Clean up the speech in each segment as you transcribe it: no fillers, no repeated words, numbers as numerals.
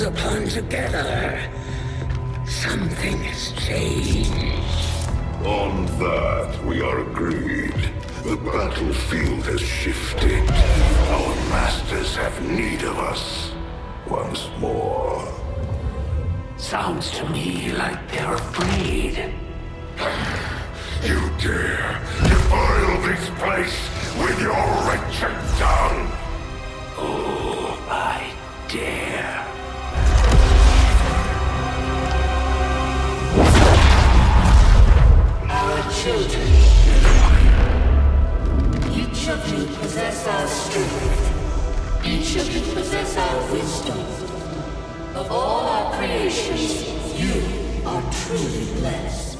called upon together. Something has changed. On that, we are agreed. The battlefield has shifted. Our masters have need of us. Once more. Sounds to me like they're afraid. You dare defile this place with your wretched tongue? Oh, I dare. Our children. Each of you possess our strength. Each of you possess our wisdom. Of all our creations, you are truly blessed.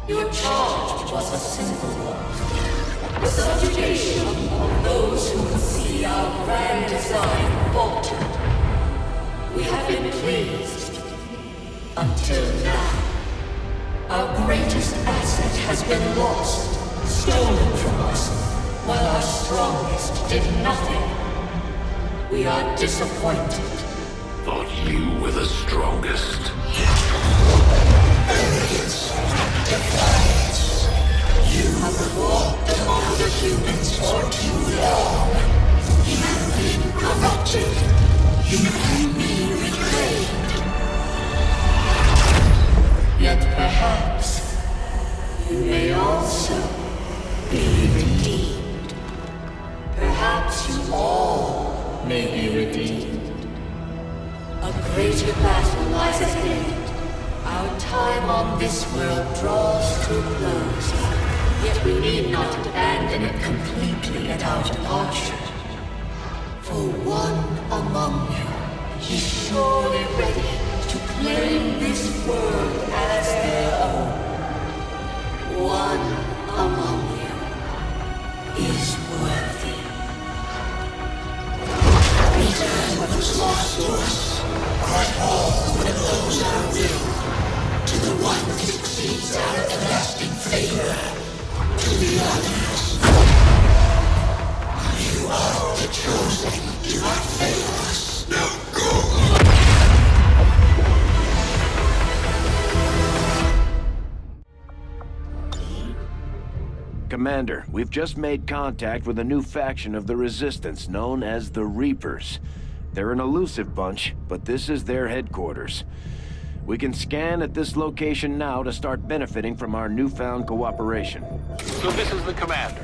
Your charge was a simple one. The subjugation of those who can see our grand design faltered. We have been pleased. Until now. Our greatest asset has been lost, stolen from us, while our strongest did nothing. We are disappointed. Thought you were the strongest. Arrogance, defiance. You have walked among the humans for too long. You have been corrupted. You can be reclaimed. Yet perhaps you may also be redeemed. Perhaps you all may be redeemed. A greater battle lies ahead. Our time on this world draws to a close. Yet we need not abandon it completely at our departure. For one among you is surely ready to claim this world as their own. One among you is worthy. Return what was lost to us. Grant all that oppose our will. To the one that succeeds our everlasting favor. To the others. You are the chosen. Do not fail us. Now go. Commander, we've just made contact with a new faction of the Resistance known as the Reapers. They're an elusive bunch, but this is their headquarters. We can scan at this location now to start benefiting from our newfound cooperation. So this is the commander.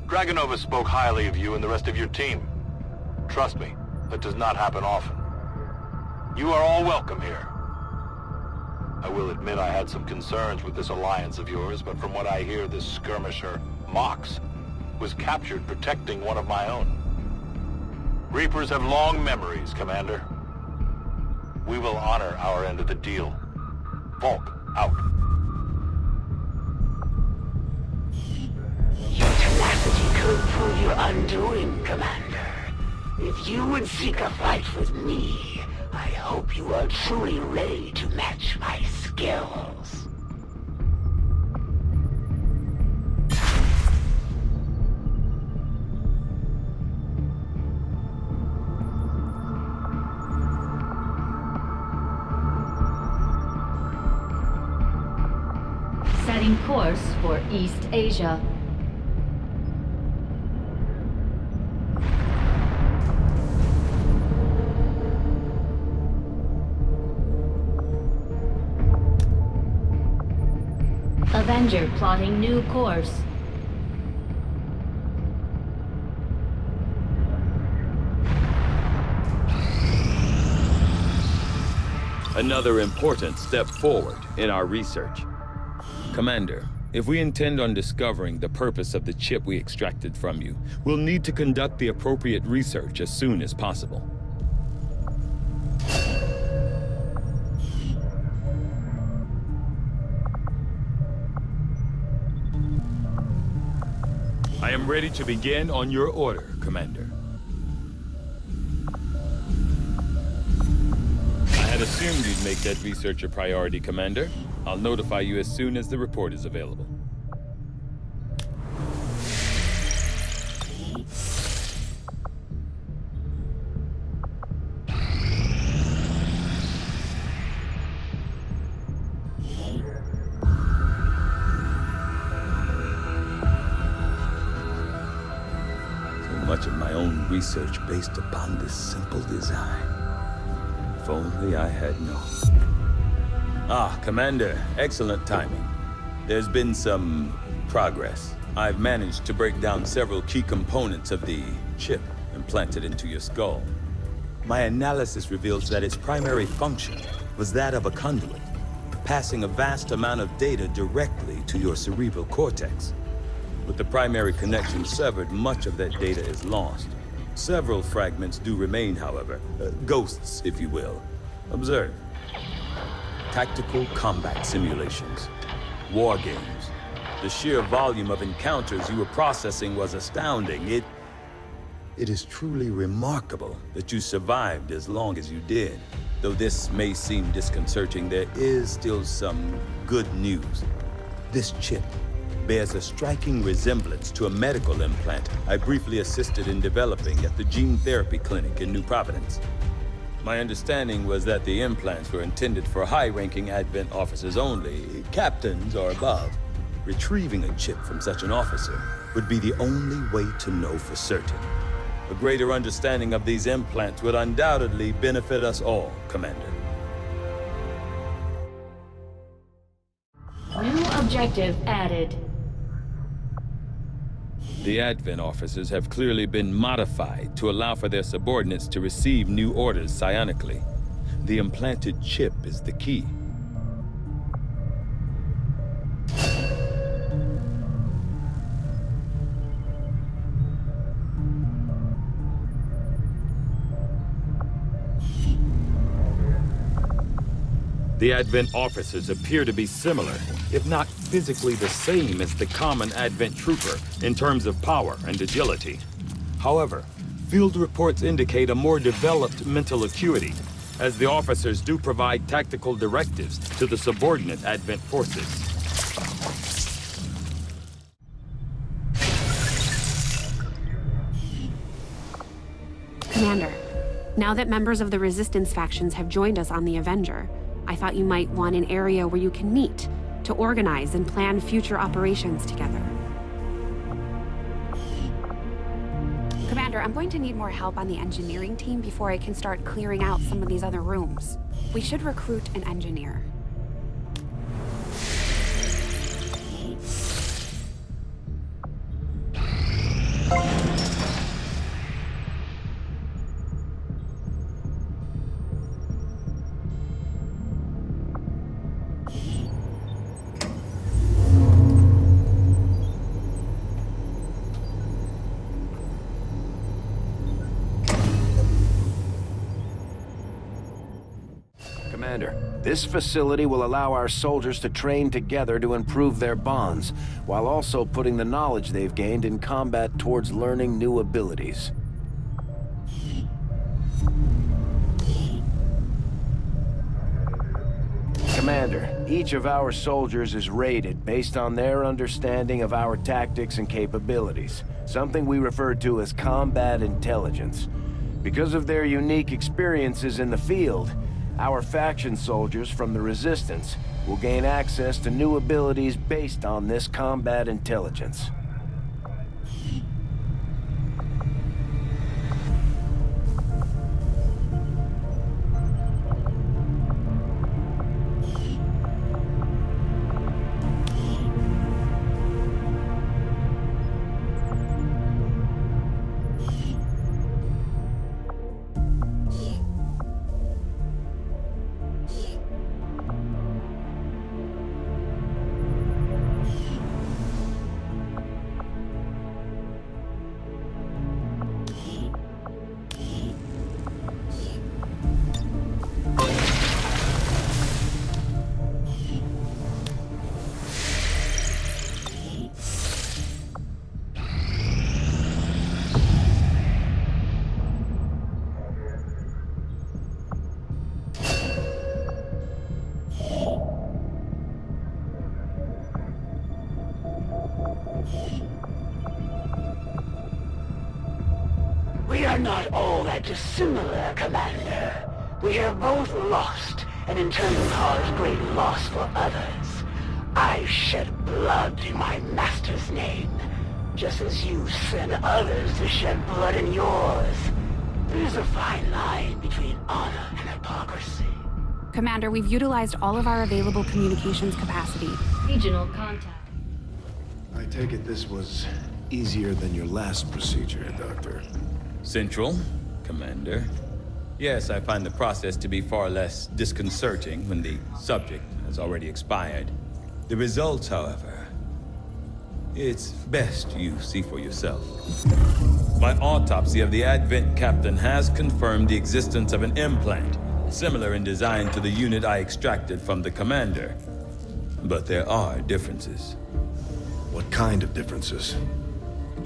Dragonova spoke highly of you and the rest of your team. Trust me, that does not happen often. You are all welcome here. I will admit I had some concerns with this alliance of yours, but from what I hear, this skirmisher, Mox, was captured protecting one of my own. Reapers have long memories, Commander. We will honor our end of the deal. Volk, out. Your tenacity could prove your undoing, Commander. If you would seek a fight with me, I hope you are truly ready to match my skills. Setting course for East Asia. Avenger plotting new course. Another important step forward in our research. Commander, if we intend on discovering the purpose of the chip we extracted from you, we'll need to conduct the appropriate research as soon as possible. I am ready to begin on your order, Commander. I had assumed you'd make that research a priority, Commander. I'll notify you as soon as the report is available. much of my own research based upon this simple design. If only I had known. Ah, Commander, excellent timing. There's been some progress. I've managed to break down several key components of the chip implanted into your skull. My analysis reveals that its primary function was that of a conduit, passing a vast amount of data directly to your cerebral cortex. With the primary connection severed, much of that data is lost. Several fragments do remain, however. Ghosts, if you will. Observe. Tactical combat simulations. War games. The sheer volume of encounters you were processing was astounding. It is truly remarkable that you survived as long as you did. Though this may seem disconcerting, there is still some good news. This chip bears a striking resemblance to a medical implant I briefly assisted in developing at the gene therapy clinic in New Providence. My understanding was that the implants were intended for high-ranking Advent officers only, captains or above. Retrieving a chip from such an officer would be the only way to know for certain. A greater understanding of these implants would undoubtedly benefit us all, Commander. New objective added. The Advent officers have clearly been modified to allow for their subordinates to receive new orders psionically. The implanted chip is the key. The Advent officers appear to be similar, if not physically the same as the common Advent trooper in terms of power and agility. However, field reports indicate a more developed mental acuity, as the officers do provide tactical directives to the subordinate Advent forces. Commander, now that members of the Resistance factions have joined us on the Avenger, I thought you might want an area where you can meet to organize and plan future operations together. Commander, I'm going to need more help on the engineering team before I can start clearing out some of these other rooms. We should recruit an engineer. Commander, this facility will allow our soldiers to train together to improve their bonds, while also putting the knowledge they've gained in combat towards learning new abilities. Commander, each of our soldiers is rated based on their understanding of our tactics and capabilities, something we refer to as combat intelligence. Because of their unique experiences in the field, our faction soldiers from the Resistance will gain access to new abilities based on this combat intelligence. We are not all that dissimilar, Commander. We have both lost, and in turn caused great loss for others. I've shed blood in my master's name. just as you send others to shed blood in yours. There's a fine line between honor and hypocrisy. Commander, we've utilized all of our available communications capacity. Regional contact. I take it this was easier than your last procedure, Doctor. Central, Commander. Yes, I find the process to be far less disconcerting when the subject has already expired. The results, however, it's best you see for yourself. My autopsy of the Advent captain has confirmed the existence of an implant, similar in design to the unit I extracted from the commander. But there are differences. What kind of differences?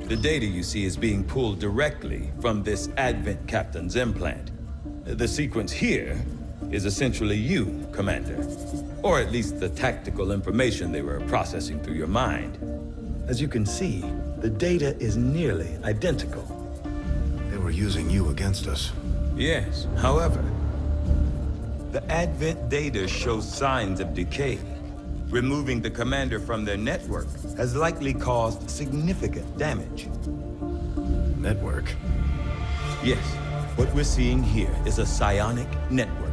The data you see is being pulled directly from this Advent captain's implant. The sequence here is essentially you, Commander. Or at least the tactical information they were processing through your mind. As you can see, the data is nearly identical. They were using you against us. Yes, however, the Advent data shows signs of decay. Removing the commander from their network has likely caused significant damage. Network? Yes, what we're seeing here is a psionic network.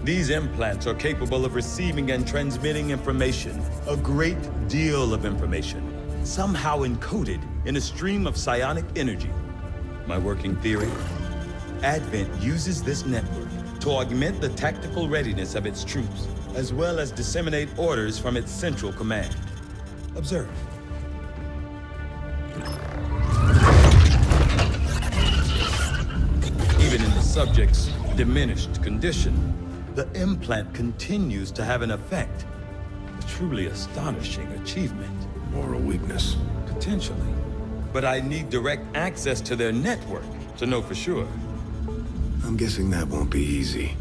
These implants are capable of receiving and transmitting information, a great deal of information, somehow encoded in a stream of psionic energy. My working theory? Advent uses this network to augment the tactical readiness of its troops, as well as disseminate orders from its central command. Observe. Even in the subject's diminished condition, the implant continues to have an effect. A truly astonishing achievement. Moral weakness. Potentially. But I need direct access to their network to know for sure. I'm guessing that won't be easy.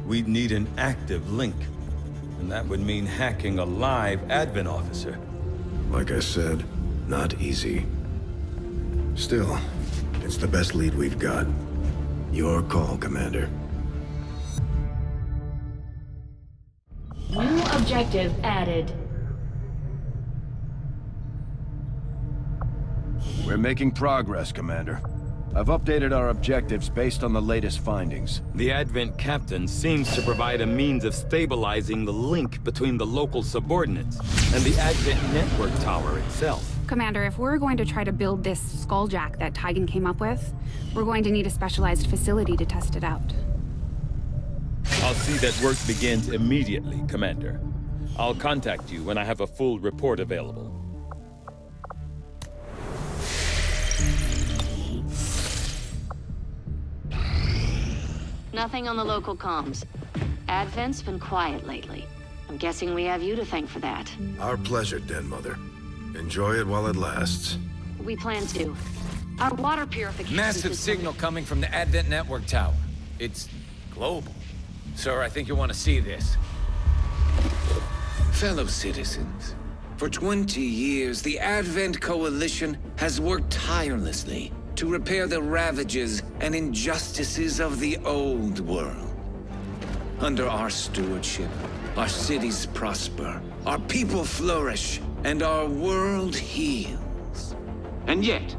We'd need an active link. And that would mean hacking a live Advent officer. Like I said, not easy. Still, it's the best lead we've got. Your call, Commander. New objective added. We're making progress, Commander. I've updated our objectives based on the latest findings. The Advent captain seems to provide a means of stabilizing the link between the local subordinates and the Advent network tower itself. Commander, if we're going to try to build this skulljack that Tygan came up with, we're going to need a specialized facility to test it out. I'll see that work begins immediately, Commander. I'll contact you when I have a full report available. Nothing on the local comms. Advent's been quiet lately. I'm guessing we have you to thank for that. Our pleasure, Den Mother. Enjoy it while it lasts. We plan to. Our water purification Massive system- signal coming from the Advent network tower. It's global. Sir, I think you'll want to see this. Fellow citizens, for 20 years, the Advent Coalition has worked tirelessly to repair the ravages and injustices of the old world. Under our stewardship, our cities prosper, our people flourish, and our world heals. And yet,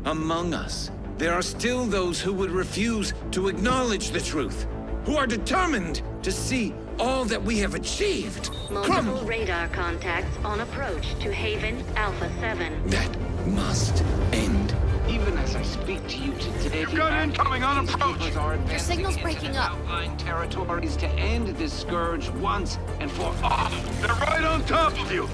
among us, there are still those who would refuse to acknowledge the truth, who are determined to see all that we have achieved Multiple radar contacts on approach to Haven Alpha 7. That must end. Even as I speak to you today, You've got incoming on approach! Your signal's breaking up. Outlying territories to end this scourge once and for all. They're right on top of you!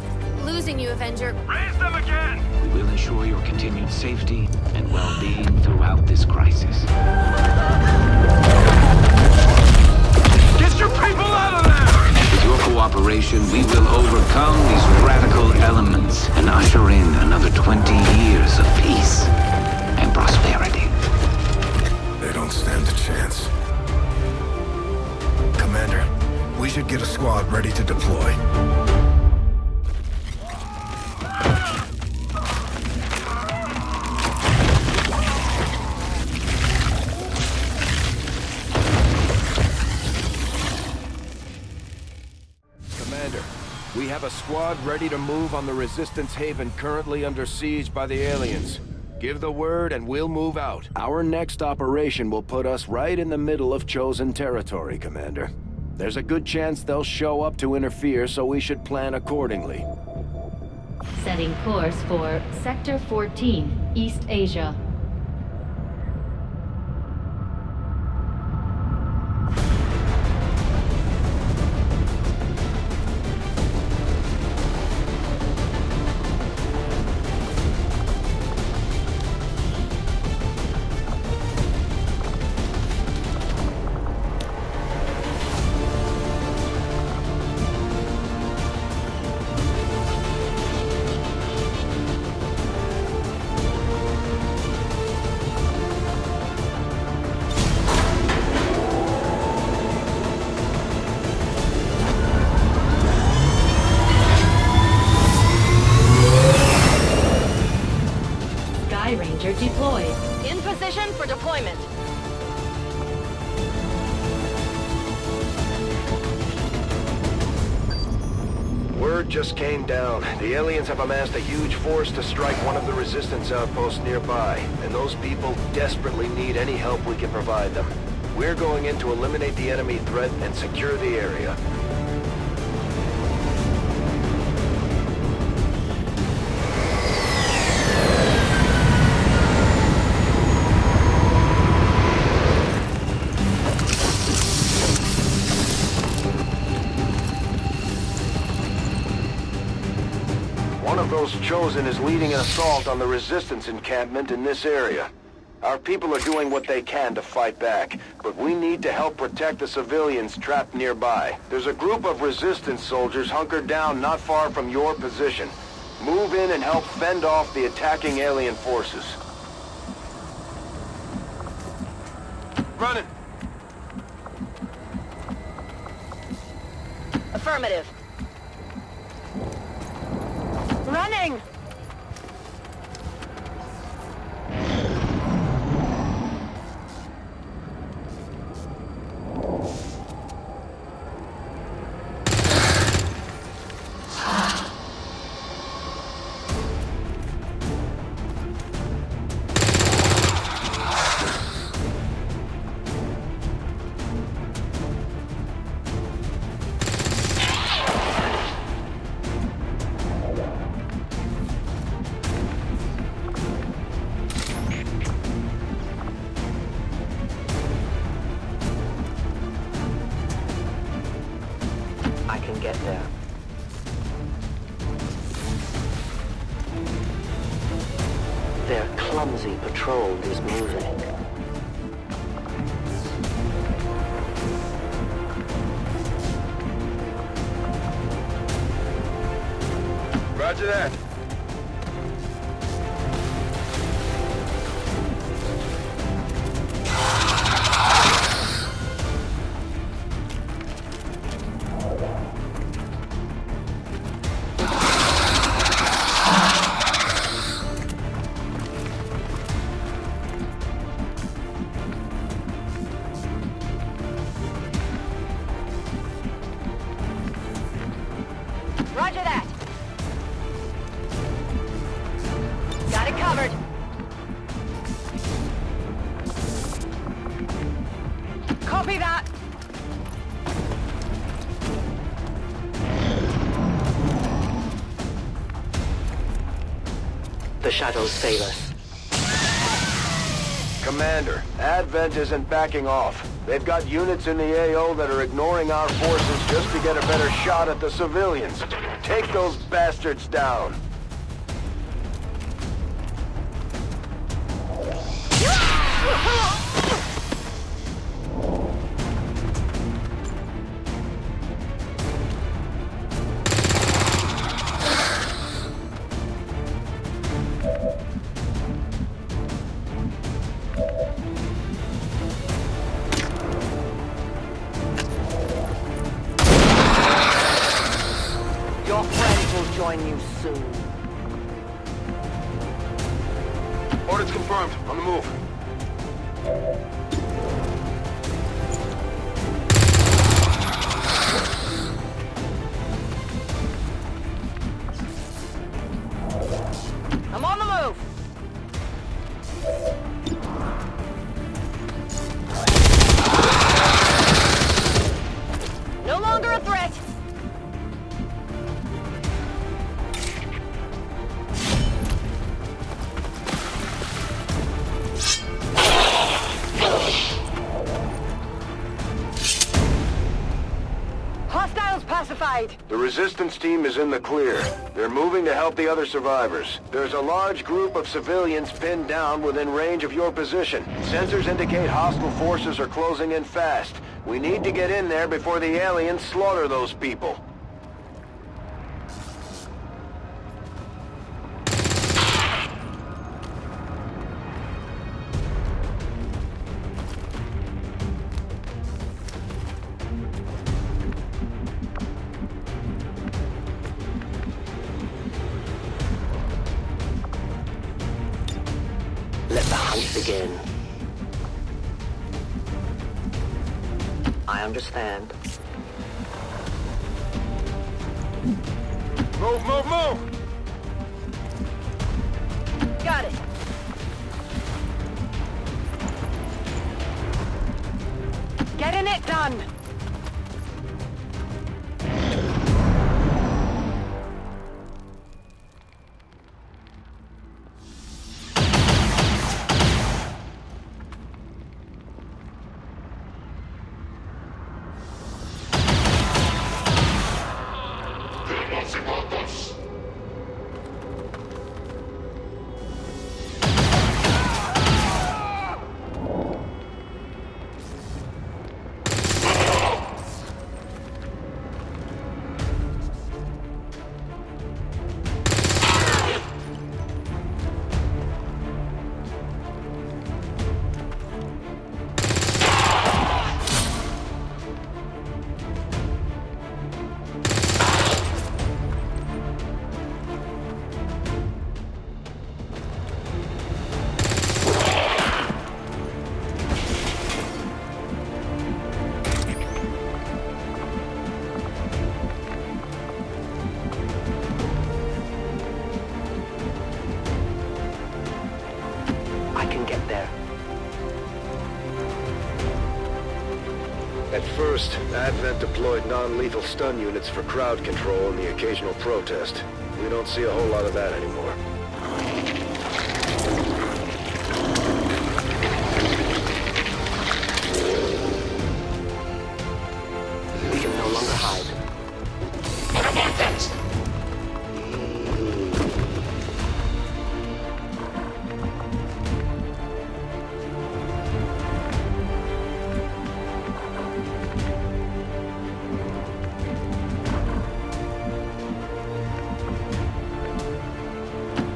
Losing you, Avenger. Raise them again! We will ensure your continued safety and well-being throughout this crisis. Get your people out of there! With your cooperation, we will overcome these radical elements and usher in another 20 years of peace and prosperity. They don't stand a chance. Commander, we should get a squad ready to deploy. have a squad ready to move on the Resistance Haven currently under siege by the aliens. Give the word and we'll move out. Our next operation will put us right in the middle of chosen territory, Commander. There's a good chance they'll show up to interfere, so we should plan accordingly. Setting course for Sector 14, East Asia. Ranger deployed. In position for deployment. Word just came down. The aliens have amassed a huge force to strike one of the Resistance outposts nearby, and those people desperately need any help we can provide them. We're going in to eliminate the enemy threat and secure the area. One of those chosen is leading an assault on the Resistance encampment in this area. Our people are doing what they can to fight back, but we need to help protect the civilians trapped nearby. There's a group of Resistance soldiers hunkered down not far from your position. Move in and help fend off the attacking alien forces. Running! Affirmative. Running! Get there. Their clumsy patrol is moving. Roger that. Roger that. Got it covered. Copy that. The shadows fail us. Commander, Advent isn't backing off. They've got units in the AO that are ignoring our forces just to get a better shot at the civilians. Take those bastards down. Your friends will join you soon. Orders confirmed. On the move. hide? The resistance team is in the clear. They're moving to help the other survivors. There's a large group of civilians pinned down within range of your position. Sensors indicate hostile forces are closing in fast. We need to get in there before the aliens slaughter those people. Let the hunt begin. I understand. Move, move, move! Got it. Getting it done. At first, Advent deployed non-lethal stun units for crowd control and the occasional protest. We don't see a whole lot of that anymore. We can no longer hide.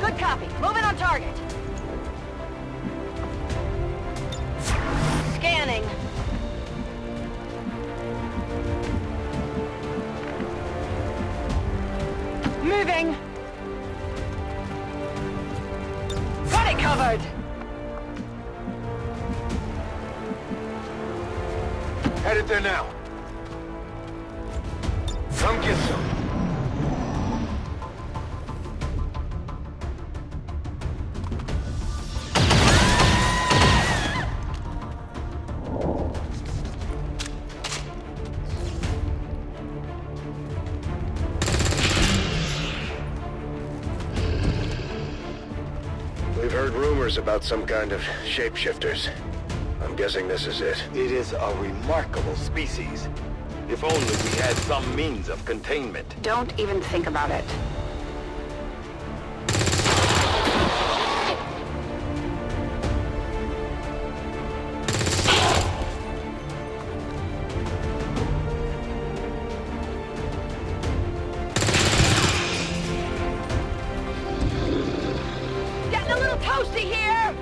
Good copy. Moving on target. Scanning. Moving. Got it covered. Headed there now. Come get some. We've heard rumors about some kind of shapeshifters. I'm guessing this is it. It is a remarkable species. If only we had some means of containment. Don't even think about it. Getting a little toasty here.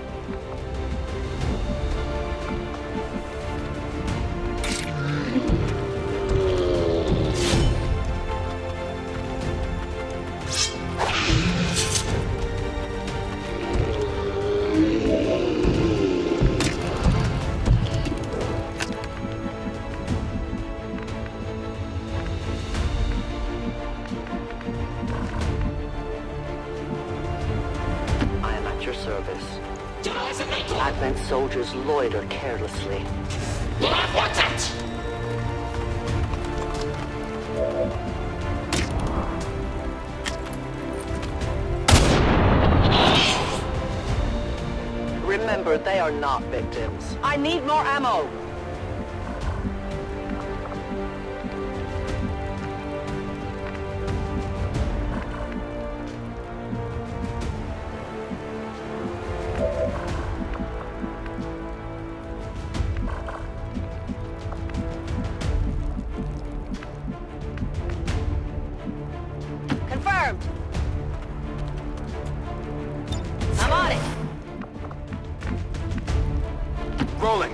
I am at your service. Advent soldiers loiter carelessly. Remember, they are not victims. I need more ammo. Rolling.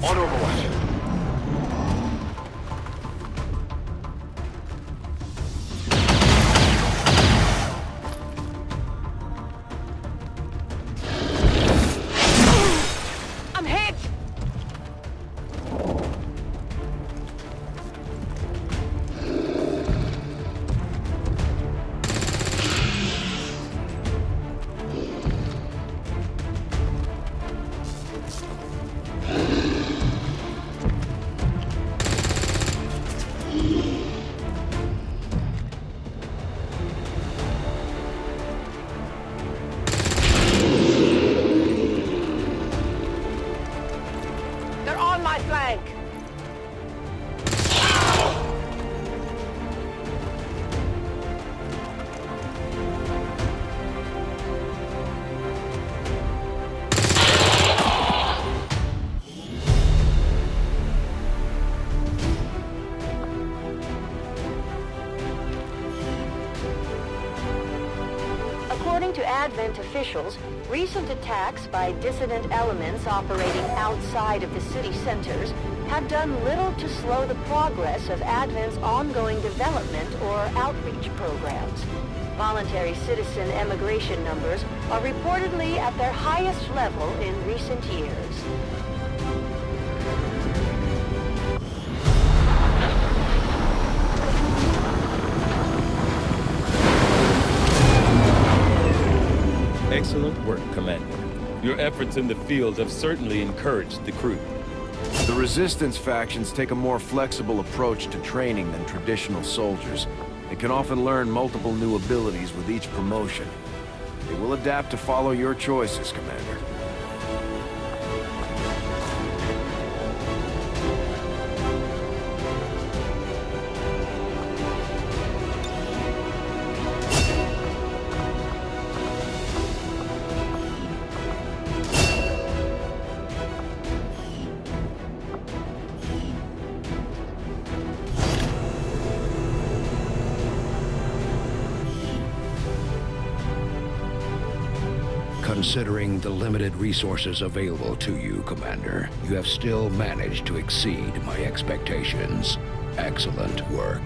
On Overwatch. I'm hit! They're on my flank! According to Advent officials, recent attacks by dissident elements operating outside of the city centers have done little to slow the progress of Advent's ongoing development or outreach programs. Voluntary citizen emigration numbers are reportedly at their highest level in recent years. Excellent work, Commander. Your efforts in the field have certainly encouraged the crew. The Resistance factions take a more flexible approach to training than traditional soldiers. They can often learn multiple new abilities with each promotion. They will adapt to follow your choices, Commander. Considering the limited resources available to you, Commander, you have still managed to exceed my expectations. Excellent work.